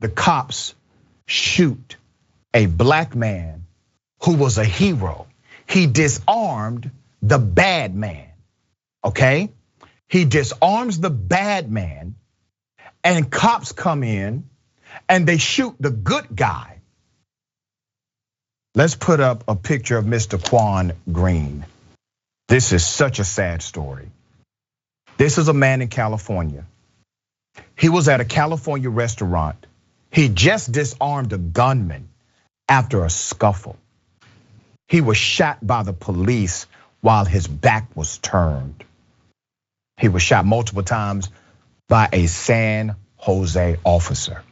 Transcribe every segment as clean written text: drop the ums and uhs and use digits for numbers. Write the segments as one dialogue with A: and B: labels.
A: the cops shoot a black man who was a hero. He disarmed the bad man, okay? He disarms the bad man, and cops come in and they shoot the good guy. Let's put up a picture of Mr. Quan Green. This is such a sad story. This is a man in California. He was at a California restaurant. He just disarmed a gunman after a scuffle. He was shot by the police while his back was turned. He was shot multiple times by a San Jose officer.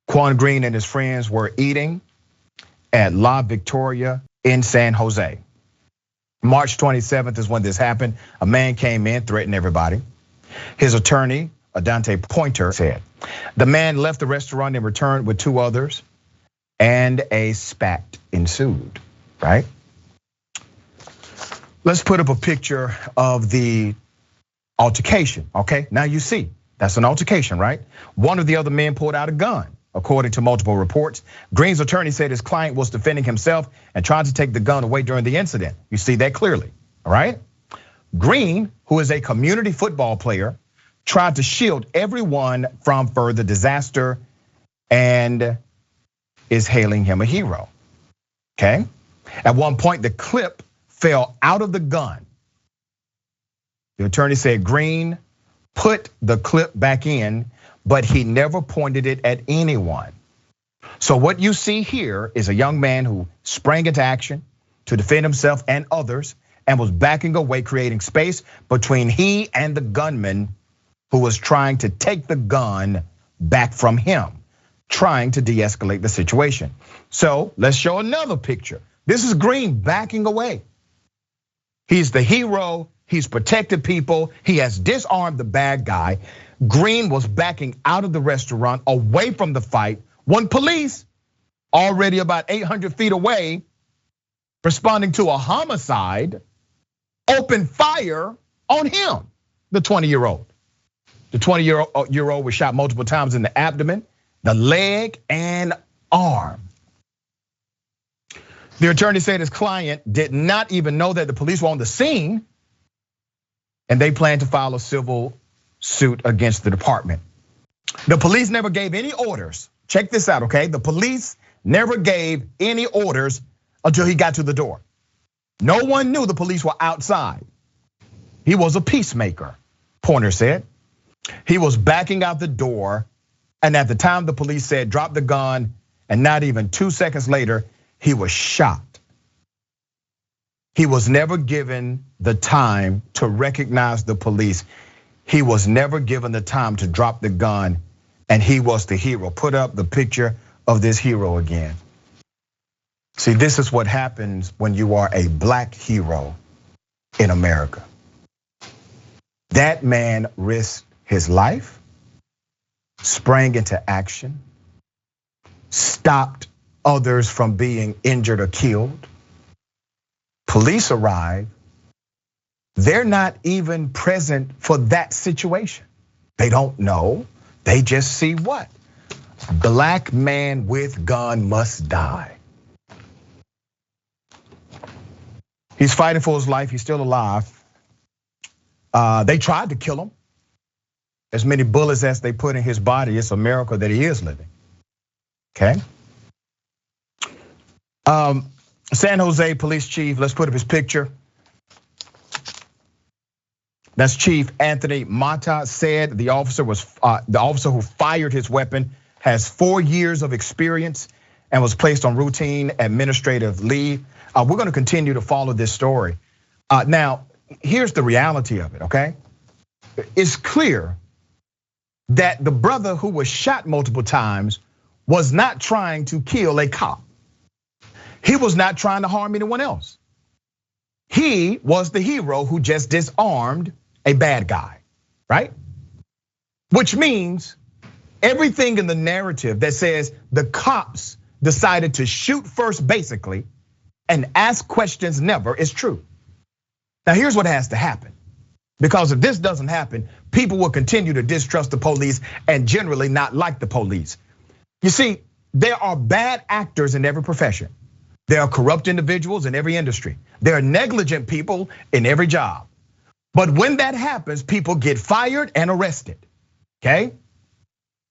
A: Quan Green and his friends were eating at La Victoria in San Jose. March 27th is when this happened. A man came in, threatened everybody. His attorney, Adante Pointer, said, the man left the restaurant and returned with 2 others, and a spat ensued, right? Let's put up a picture of the altercation, okay? Now you see, that's an altercation, right? One of the other men pulled out a gun, according to multiple reports. Green's attorney said his client was defending himself and tried to take the gun away during the incident. You see that clearly, all right? Green, who is a community football player, tried to shield everyone from further disaster and is hailing him a hero, okay? At one point, the clip fell out of the gun. The attorney said Green put the clip back in, but he never pointed it at anyone. So what you see here is a young man who sprang into action to defend himself and others and was backing away, creating space between he and the gunman who was trying to take the gun back from him, trying to de-escalate the situation. So let's show another picture. This is Green backing away. He's the hero, he's protected people, he has disarmed the bad guy. Green was backing out of the restaurant, away from the fight, when police, already about 800 feet away, responding to a homicide, opened fire on him, the 20-year-old. The 20-year-old was shot multiple times in the abdomen, the leg, and arm. The attorney said his client did not even know that the police were on the scene, and they plan to file a civil suit against the department. The police never gave any orders. Check this out, okay? The police never gave any orders until he got to the door. No one knew the police were outside. He was a peacemaker, Pointer said. He was backing out the door, and at the time the police said, drop the gun, and not even 2 seconds later, he was shot. He was never given the time to recognize the police. He was never given the time to drop the gun, and he was the hero. Put up the picture of this hero again. See, this is what happens when you are a black hero in America. That man risked his life, sprang into action, stopped others from being injured or killed. Police arrive. They're not even present for that situation. They don't know. They just see what? Black man with gun must die. He's fighting for his life. He's still alive. They tried to kill him. As many bullets as they put in his body, it's a miracle that he is living. Okay. San Jose police chief, let's put up his picture. That's Chief Anthony Mata said the officer who fired his weapon has 4 years of experience and was placed on routine administrative leave. We're gonna continue to follow this story. Now, here's the reality of it, okay? It's clear that the brother who was shot multiple times was not trying to kill a cop. He was not trying to harm anyone else. He was the hero who just disarmed a bad guy, right? Which means everything in the narrative that says the cops decided to shoot first basically and ask questions never is true. Now here's what has to happen. Because if this doesn't happen, people will continue to distrust the police and generally not like the police. You see, there are bad actors in every profession. There are corrupt individuals in every industry. There are negligent people in every job. But when that happens, people get fired and arrested, okay?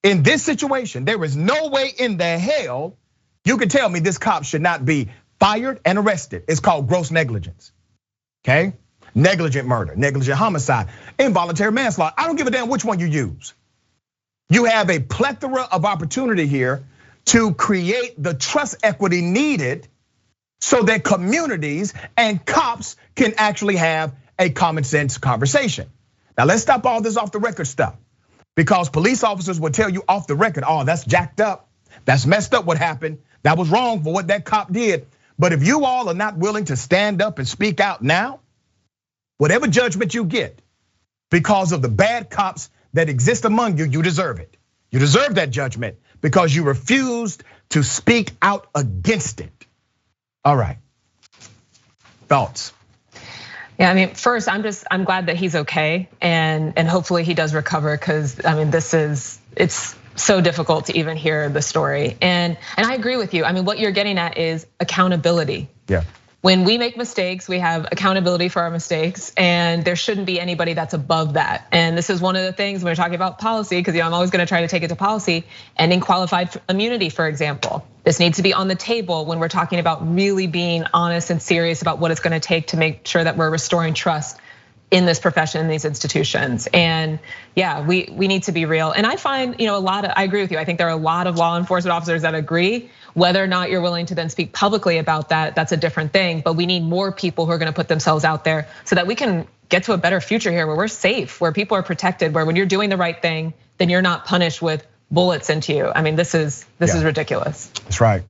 A: In this situation, there is no way in the hell you can tell me this cop should not be fired and arrested. It's called gross negligence, okay? Negligent murder, negligent homicide, involuntary manslaughter. I don't give a damn which one you use. You have a plethora of opportunity here to create the trust equity needed so that communities and cops can actually have a common sense conversation. Now let's stop all this off the record stuff, because police officers will tell you off the record, oh, that's jacked up, that's messed up what happened, that was wrong for what that cop did. But if you all are not willing to stand up and speak out now, whatever judgment you get because of the bad cops that exist among you, you deserve it. You deserve that judgment because you refused to speak out against it. All right, thoughts?
B: Yeah, I mean, first, I'm glad that he's okay, and hopefully he does recover, because I mean, it's so difficult to even hear the story. And I agree with you. I mean, what you're getting at is accountability.
A: Yeah.
B: When we make mistakes, we have accountability for our mistakes, and there shouldn't be anybody that's above that. And this is one of the things when we're talking about policy, because I'm always gonna try to take it to policy, ending qualified immunity, for example. This needs to be on the table when we're talking about really being honest and serious about what it's gonna take to make sure that we're restoring trust in this profession, in these institutions. And yeah, we need to be real. And I find, I agree with you. I think there are a lot of law enforcement officers that agree. Whether or not you're willing to then speak publicly about that, that's a different thing. But we need more people who are gonna put themselves out there so that we can get to a better future here where we're safe, where people are protected, where when you're doing the right thing, then you're not punished with bullets into you. I mean, this is ridiculous.
A: That's right.